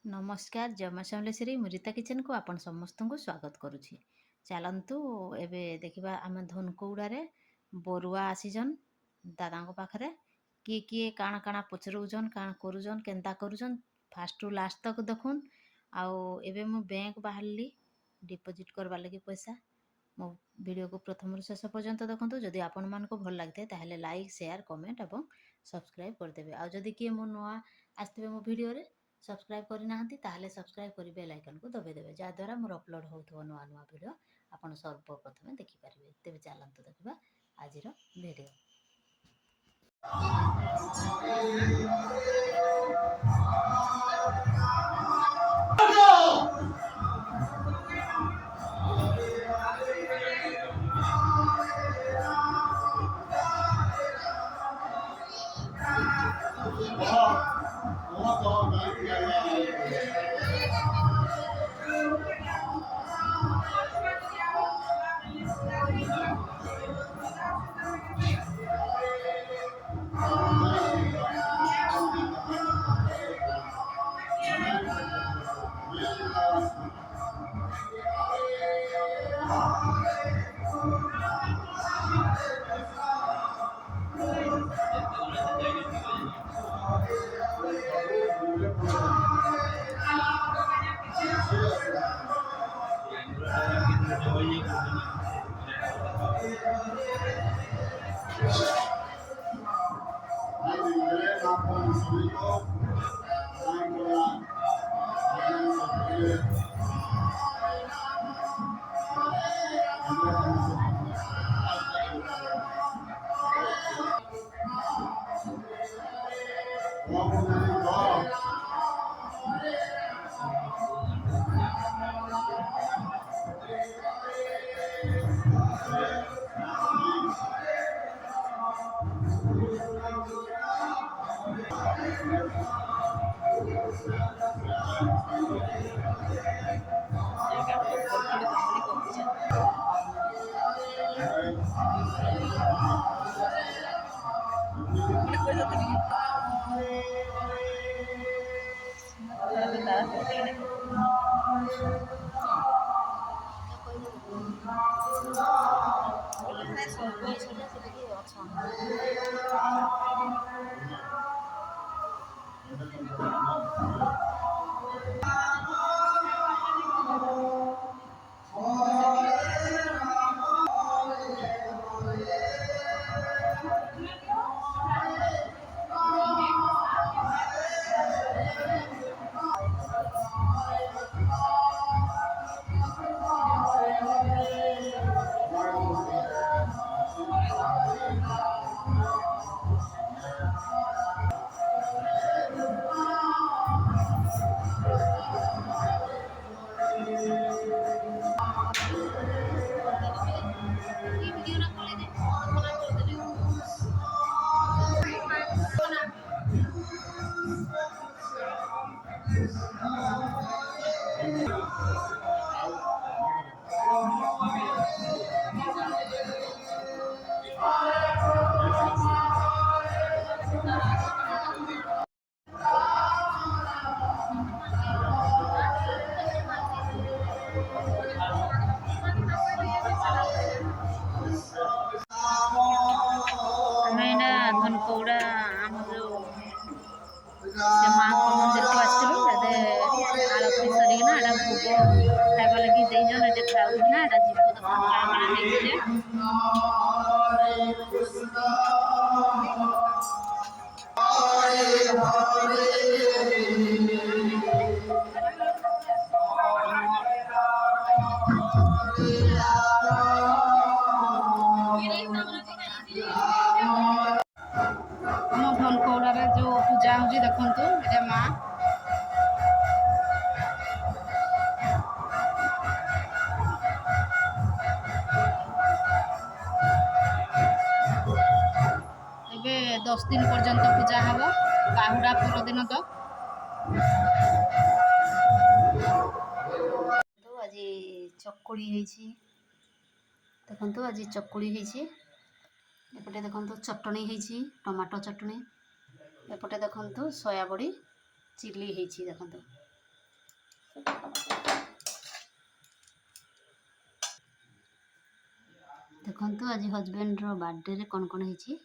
नमस्कार जमा समलेश्वरी मुरीता किचन को आपण समस्त को स्वागत करुछि। चलतु एबे देखिबा आम धनकौड़े बरुआ आसीजन दादा पाखरे किए काण काण पचरौन काण करुजन केन्ता करुजन फास्ट रु लास्ट तक देखुन। आउ एबे मु बैंक बाहरली डिपोजिट करवा लगी पैसा मो वीडियो को प्रथम रु शेष पर्यंत देखंतु। जदि आपण मान को भल लागते ताहले लाइक शेयर कमेंट एवं सब्सक्राइब कर देबे। आ जदि किए मो नुआ आस्ते मो वीडियो रे सब्सक्राइब करना ताहले सब्सक्राइब करी बेल आइकन को दबे देबे जा द्वारा मोर अपलोड होउथो नुआ नुआ वीडियो आपण सर्वप्रथमे देखि पारिबे। तेबे चलंतु देखिबा आजिरो वीडियो। धनकौड़ा आम जो से माँ को मंदिर को आसलु आरती सरीना एटा भोग खाइबा लगी देजन एटे खाउना एटा जीव दर्शन काଣା हेइजे। आम धनकौड़े जो पूजा हो देखु ये माँ एबे 10 दिन पर्यंत पूजा हम बाहुड़ा पर दिन तो आज चकुड़ी देखु आज चकुड़ी एपटे देखु चटनी टमाटो चटनी एपटे देखु सोया बड़ी चिली देखु ଦେଖନ୍ତୁ ଆଜି ହଜବେଣ୍ଡର ବାର୍ଥଡେରେ କ'ଣ ହେଇଛି।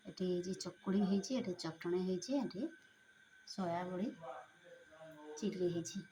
ଏଠି ହେଇଛି ଚକୁଳି ହେଇଛି, ଏଠି ଚଟଣି ହେଇଛି, ଏଠି ସୋୟାବଡ଼ି ଚିଲି ହେଇଛି।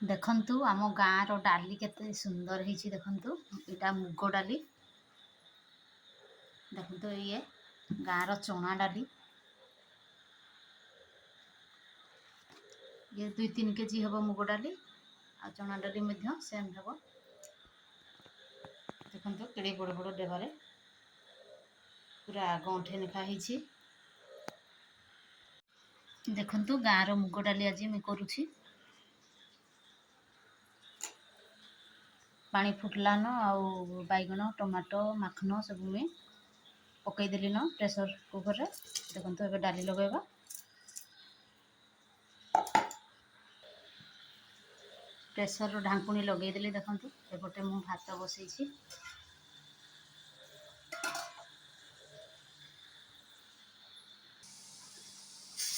ଦେଖନ୍ତୁ ଆମ ଗାଁର ଡାଲି କେତେ ସୁନ୍ଦର ହେଇଛି। ଦେଖନ୍ତୁ ଏଇଟା ମୁଗ ଡାଲି, ଦେଖନ୍ତୁ ଇଏ ଗାଁର ଚଣା ଡାଲି, ଇଏ 2-3 କେଜି ହେବ ମୁଗ ଡାଲି, ଆଉ ଚଣା ଡାଲି ମଧ୍ୟ ସେମ୍ ହେବ। ଦେଖନ୍ତୁ କେଡ଼େ ବଡ଼ ବଡ଼ ଡବାରେ ପୁରା ଗଣ୍ଠେ ଲେଖା ହେଇଛି। ଦେଖନ୍ତୁ ଗାଁର ମୁଗ ଡାଲି ଆଜି ମୁଁ କରୁଛି। ପାଣି ଫୁଟିଲାନ ଆଉ ବାଇଗଣ ଟମାଟୋ ମାଖନ ସବୁ ମୁଇଁ ପକେଇଦେଲି ନ ପ୍ରେସର୍ କୁକର୍ରେ। ଦେଖନ୍ତୁ ଏବେ ଡାଲି ଲଗାଇବା। ପ୍ରେସର୍ର ଢାଙ୍କୁଣୀ ଲଗେଇଦେଲି। ଦେଖନ୍ତୁ ଏପଟେ ମୁଁ ଭାତ ବସେଇଛି।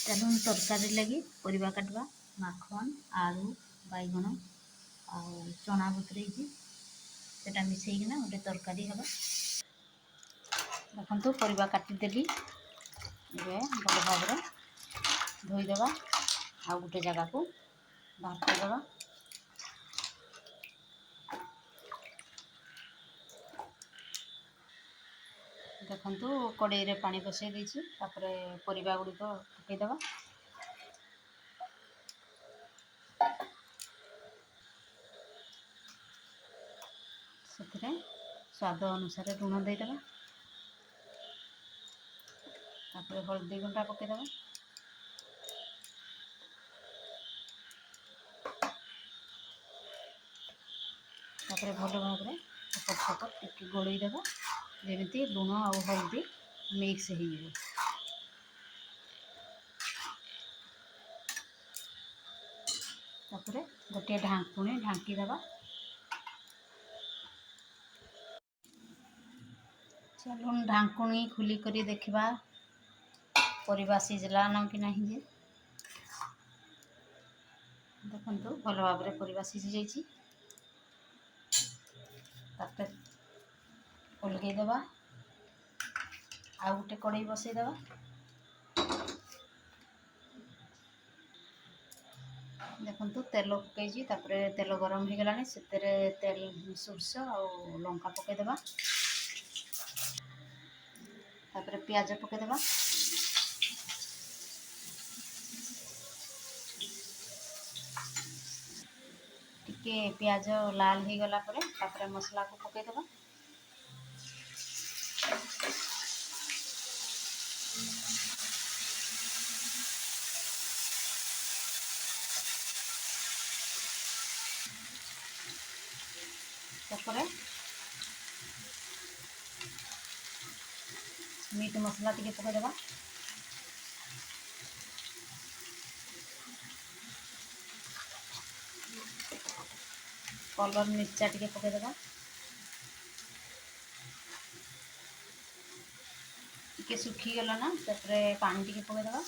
ତେଣୁ ତରକାରୀ ଲାଗି ପରିବା କାଟିବା, ମାଖନ ଆଳୁ ବାଇଗଣ ଆଉ ଚଣା ବତୁରେଇଛି, ସେଟା ମିଶେଇକିନା ଗୋଟେ ତରକାରୀ ହେବ। ଦେଖନ୍ତୁ ପରିବା କାଟିଦେଲି, ଏବେ ଭଲ ଭାବରେ ଧୋଇଦେବା, ଆଉ ଗୋଟେ ଜାଗାକୁ ବାହାର କରିଦେବା। ଦେଖନ୍ତୁ କଡ଼େଇରେ ପାଣି ବସାଇ ଦେଇଛି, ତାପରେ ପରିବା ଗୁଡ଼ିକ ପକାଇଦେବା। ସେଥିରେ ସ୍ୱାଦ ଅନୁସାରେ ଲୁଣ ଦେଇଦେବା, ତାପରେ ହଳଦୀ ଗୁଣ୍ଡ ପକାଇଦେବା, ତାପରେ ଭଲ ଭାବରେ ଏପଟ ସେପଟ ଟିକେ ଗୋଳେଇ ଦେବା, ଯେମିତି ଲୁଣ ଆଉ ହଳଦୀ ମିକ୍ସ ହେଇଯିବ। ତାପରେ ଗୋଟିଏ ଢାଙ୍କୁଣୀ ଢାଙ୍କି ଦେବା। ଚାଲୁନ ଢାଙ୍କୁଣୀ ଖୋଲି କରି ଦେଖିବା ପରିବା ସିଝିଲା ନା କି ନାହିଁ। ଯେ ଦେଖନ୍ତୁ ଭଲ ଭାବରେ ପରିବା ସିଝି ଯାଇଛି। ତାପରେ ଓଲଗେଇ ଦେବା, ଆଉ ଗୋଟେ କଡ଼େଇ ବସାଇ ଦେବା। ଦେଖନ୍ତୁ ତେଲ ପକାଇଛି, ତାପରେ ତେଲ ଗରମ ହେଇଗଲାଣି, ସେଥିରେ ସୋରିଷ ଆଉ ଲଙ୍କା ପକାଇଦେବା। ତାପରେ ପିଆଜ ପକାଇଦେବା। ଟିକେ ପିଆଜ ଲାଲ ହେଇଗଲା ପରେ ତାପରେ ମସଲାକୁ ପକାଇଦେବା। ତାପରେ ମିଟ୍ ମସଲା ଟିକେ ପକାଇଦେବା। କଲର୍ ମିର୍ଚା ଟିକେ ପକାଇଦେବା। ଟିକେ ଶୁଖିଗଲା ନା, ତାପରେ ପାଣି ଟିକେ ପକାଇଦେବା।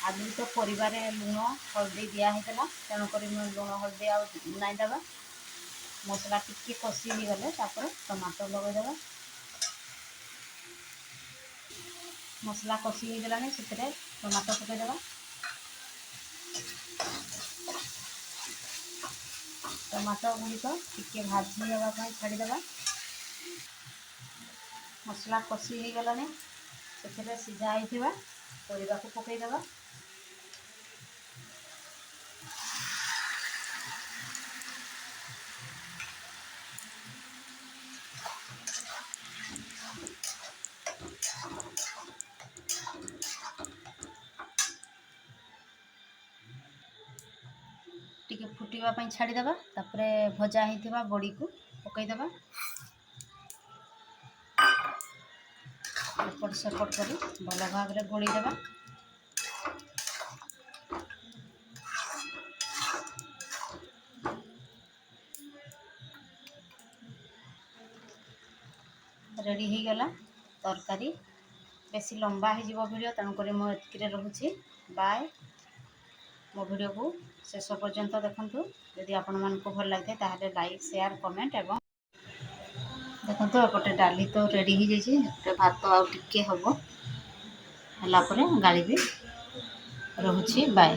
ଆଗରୁ ତ ପରିବାରେ ଲୁଣ ହଳଦୀ ଦିଆ ହେଇଥିଲା, ତେଣୁକରି ମୁଁ ଲୁଣ ହଳଦୀ ଆଉ ନାଇଁ ଦେବା। ମସଲା ଟିକେ କଷି ହେଇଗଲେ ତାପରେ ଟମାଟୋ ଲଗାଇଦେବା। ମସଲା କଷି ହେଇଗଲାଣି, ସେଥିରେ ଟମାଟୋ ପକାଇଦେବା। ଟମାଟୋ ଗୁଡ଼ିକ ଟିକେ ଭାଜି ହେବା ପାଇଁ ଛାଡ଼ିଦେବା। ମସଲା କଷି ହେଇଗଲାଣି, ସେଥିରେ ସିଝା ହେଇଥିବା ପରିବାକୁ ପକାଇଦେବା। ଟିକେ ଫୁଟିବା ପାଇଁ ଛାଡ଼ିଦେବା। ତାପରେ ଭଜା ହେଇଥିବା ବଡ଼ିକୁ ପକାଇଦେବା। ଏପଟ ସେପଟ କରି ଭଲ ଭାବରେ ଗୋଳେଇଦେବା। ରେଡ଼ି ହେଇଗଲା ତରକାରୀ। ବେଶୀ ଲମ୍ବା ହେଇଯିବ ଭିଡ଼ିଓ, ତେଣୁକରି ମୁଁ ଏତିକିରେ ରହୁଛି। ବାଏ। ମୋ ଭିଡ଼ିଓକୁ ଶେଷ ପର୍ଯ୍ୟନ୍ତ ଦେଖନ୍ତୁ। ଯଦି ଆପଣମାନଙ୍କୁ ଭଲ ଲାଗିଥାଏ ତାହେଲେ ଲାଇକ୍, ସେୟାର, କମେଣ୍ଟ ଏବଂ ଦେଖନ୍ତୁ ଏପଟେ ଡାଲି ତ ରେଡ଼ି ହେଇଯାଇଛି। ଏପଟେ ଭାତ ଆଉ ଟିକେ ହେବ, ହେଲା ପରେ ଗାଳିବି। ରହୁଛି। ବାଏ।